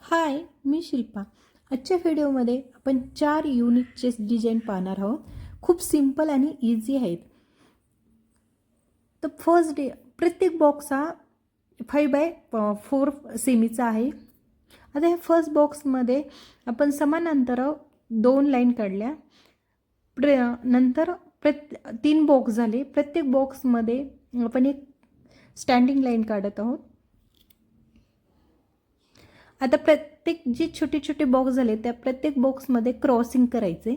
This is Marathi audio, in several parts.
हाय, मी शिल्पा. आजच्या व्हिडिओमध्ये आपण 4 युनिक चेस डिझाईन पाहणार आहोत. खूप सिंपल आणि इझी आहेत. तर प्रत्येक बॉक्स हा 5x4 सेमीचा आहे. आता ह्या फर्स्ट बॉक्समध्ये आपण समान अंतरावर 2 लाईन काढल्या. नंतर 3 बॉक्स झाले. प्रत्येक बॉक्समध्ये आपण एक स्टँडिंग लाईन काढत आहोत. आता प्रत्येक जे छोटे छोटे बॉक्स झाले त्या प्रत्येक बॉक्समध्ये क्रॉसिंग करायचे.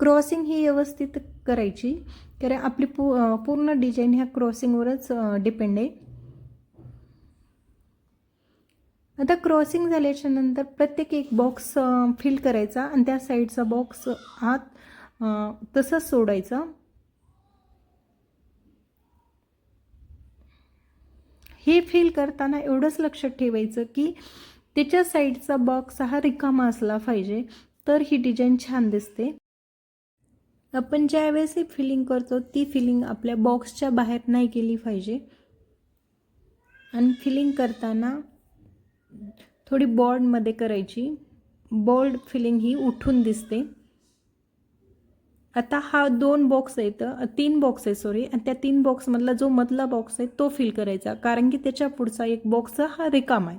क्रॉसिंग ही व्यवस्थित करायची, कारण आपली पूर्ण डिझाईन ह्या क्रॉसिंगवरच डिपेंड आहे. आता क्रॉसिंग झाल्याच्या नंतर प्रत्येक एक बॉक्स फिल करायचा आणि त्या साईडचा बॉक्स हात तसंच सोडायचा. हे फिल करताना एवढंच लक्षात ठेवायचं की त्याच्या साईडचा बॉक्स हा रिकामा असला पाहिजे, तर ही डिझाईन छान दिसते. आपण ज्यावेळेस ही फिलिंग करतो ती फिलिंग आपल्या बॉक्सच्या बाहेर नाही गेली पाहिजे. आणि फिलिंग करताना थोडी बॉर्डमध्ये करायची. बोल्ड फिलिंग ही उठून दिसते. आता हा 2 बॉक्स आहेत, 3 बॉक्स आहे सॉरी, आणि त्या 3 बॉक्समधला जो मधला बॉक्स आहे तो फिल करायचा, कारण की त्याच्या पुढचा एक बॉक्स हा रिकामा आहे.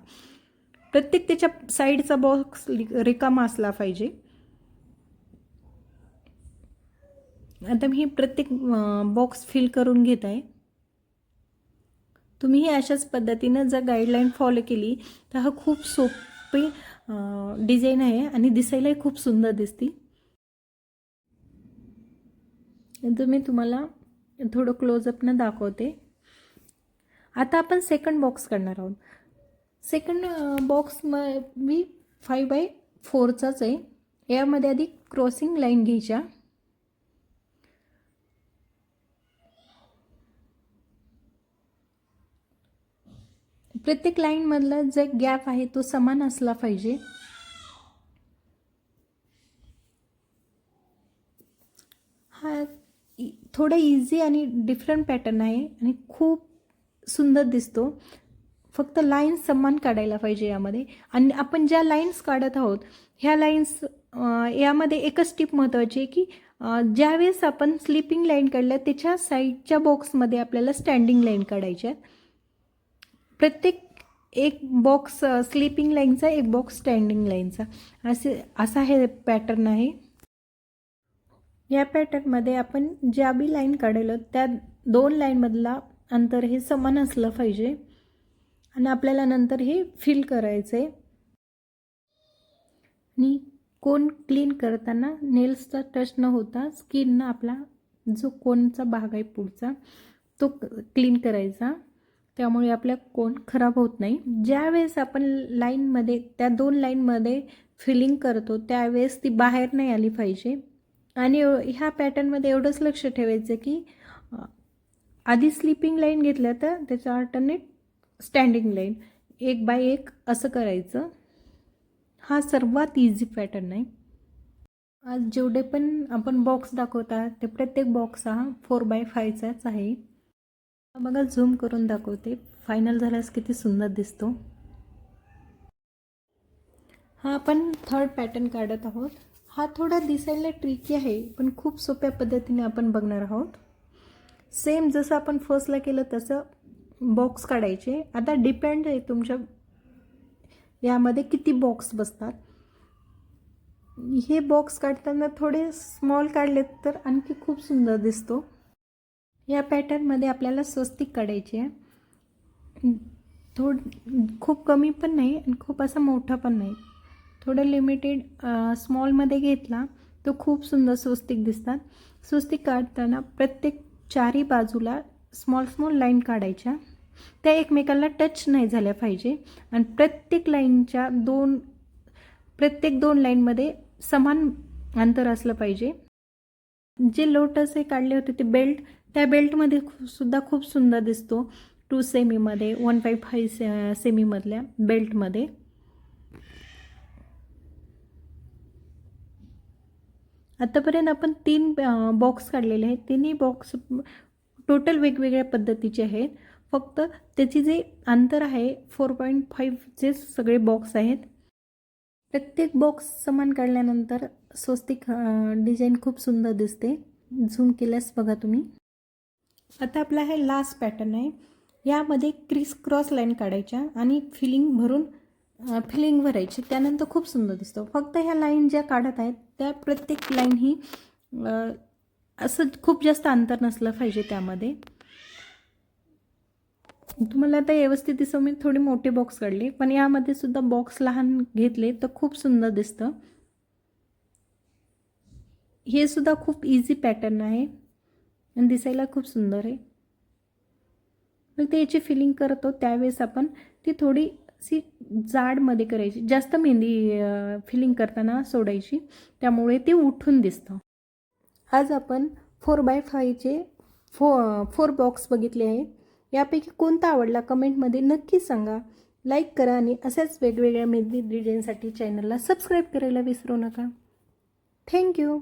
प्रत्येक त्याच्या साईडचा बॉक्स रिकामा असला पाहिजे. आता मी प्रत्येक बॉक्स फिल करून घेत आहे. तुम्ही अशाच पद्धतीनं जर गाईडलाईन फॉलो केली तर हा खूप सोपी डिझाईन आहे आणि दिसायलाही खूप सुंदर दिसते. तर मी तुम्हाला थोडं क्लोजअपनं दाखवते. आता आपण सेकंड बॉक्स करणार आहोत. सेकंड बॉक्स मी 5x4चाच आहे. यामध्ये आधी क्रॉसिंग लाईन घ्यायच्या. प्रत्येक लाईनमधला जो गॅप आहे तो समान असला पाहिजे. हा थोडा इझी आणि डिफरंट पॅटर्न आहे आणि खूप सुंदर दिसतो. फक्त लाईन्स समान काढायला पाहिजे यामध्ये. आणि आपण ज्या लाईन्स काढत आहोत ह्या लाईन्स यामध्ये एकच टिप महत्त्वाची आहे की ज्यावेळेस आपण स्लिपिंग लाईन काढल्या त्याच्या साईडच्या बॉक्समध्ये आपल्याला स्टँडिंग लाईन काढायच्या. प्रत्येक एक बॉक्स स्लिपिंग लाईनचा, एक बॉक्स स्टँडिंग लाईनचा, असा हे पॅटर्न आहे. या पॅटर्नमध्ये आपण ज्या बी लाईन काढलं त्या 2 लाईनमधला अंतर हे समान असलं पाहिजे. आणि आपल्याला नंतर हे फिल करायचं आहे. आणि कोन क्लीन करताना नेल्सचा टच न होता स्किननं आपला जो कोनचा भाग आहे पुढचा तो क्लीन करायचा, त्यामुळे आपल्या कोन खराब होत नाही. ज्यावेळेस आपण लाईनमध्ये त्या 2 लाईनमध्ये फिलिंग करतो त्यावेळेस ती बाहेर नाही आली पाहिजे. आणि ह्या पॅटर्नमध्ये एवढंच लक्ष ठेवायचं की आधी स्लिपिंग लाईन घेतल्या तर त्याचं अल्टरनेट स्टँडिंग लाईन 1x1 असं करायचं. हा सर्वात इझी पॅटर्न आहे. आज जेवढे पण आपण बॉक्स दाखवतात ते प्रत्येक बॉक्स हा 4x5चाच आहे. बघा झूम करून दाखवते, फायनल झाल्यास किती सुंदर दिसतो. हा आपण थर्ड पॅटर्न काढत आहोत. हा थोडा दिसायला ट्रिकी आहे पण खूप सोप्या पद्धतीने आपण बघणार आहोत. सेम जसं आपण फर्स्टला केलं तसं बॉक्स काढायचे. आता डिपेंड आहे तुमच्या यामध्ये किती बॉक्स बसतात. हे बॉक्स काढताना थोडे स्मॉल काढलेत तर आणखी खूप सुंदर दिसतो. या पॅटर्नमध्ये आपल्याला स्वस्तिक काढायचे आहे. खूप कमी पण नाही आणि खूप असा मोठा पण नाही, थोडं लिमिटेड स्मॉलमध्ये घेतला तो खूप सुंदर स्वस्तिक दिसतात. स्वस्तिक काढताना प्रत्येक 4ही बाजूला स्मॉल स्मॉल लाईन काढायच्या. त्या एकमेकांना टच नाही झाल्या पाहिजे आणि प्रत्येक दोन लाईनमध्ये समान अंतर असलं पाहिजे. जे लोटस हे काढले होते ते बेल्ट, त्या बेल्टमध्ये सुद्धा खूप सुंदर दिसतो. 2 सेमीमध्ये 1/5 सेमीमधल्या बेल्टमध्ये. आतापर्यंत आपण 3 बॉक्स काढलेले आहेत. तिन्ही बॉक्स टोटल वेगवेगळ्या पद्धतीचे आहेत, फक्त त्याची जे अंतर आहे 4.5चे सगळे बॉक्स आहेत. प्रत्येक बॉक्स समान काढल्यानंतर स्वस्तिक डिझाईन खूप सुंदर दिसते. झूम केल्यास बघा तुम्ही. आता आपला हे लास्ट पॅटर्न आहे. यामध्ये क्रिस क्रॉस लाईन काढायच्या आणि फिलिंग भरायची, त्यानंतर खूप सुंदर दिसतो. फक्त ह्या लाईन ज्या काढत आहेत त्या प्रत्येक लाईन ही असं खूप जास्त अंतर नसलं पाहिजे त्यामध्ये. तुम्हाला आता व्यवस्थित दिसतो. मी थोडे मोठे बॉक्स काढले, पण यामध्ये सुद्धा बॉक्स लहान घेतले तर खूप सुंदर दिसतं. हे सुद्धा खूप इझी पॅटर्न आहे आणि दिसायला खूप सुंदर आहे. मग त्याची फिलिंग करतो त्यावेळेस आपण ती थोडीशी जाडमध्ये करायची, जास्त मेहंदी फिलिंग करताना सोडायची, त्यामुळे ते उठून दिसतं. आज आपण 4x5चे 4 बॉक्स बघितले आहेत. यापैकी कोणता आवडला कमेंटमध्ये नक्कीच सांगा. लाईक करा आणि अशाच वेगवेगळ्या मेहंदी डिझाईनसाठी चॅनलला सबस्क्राईब करायला विसरू नका. थँक्यू.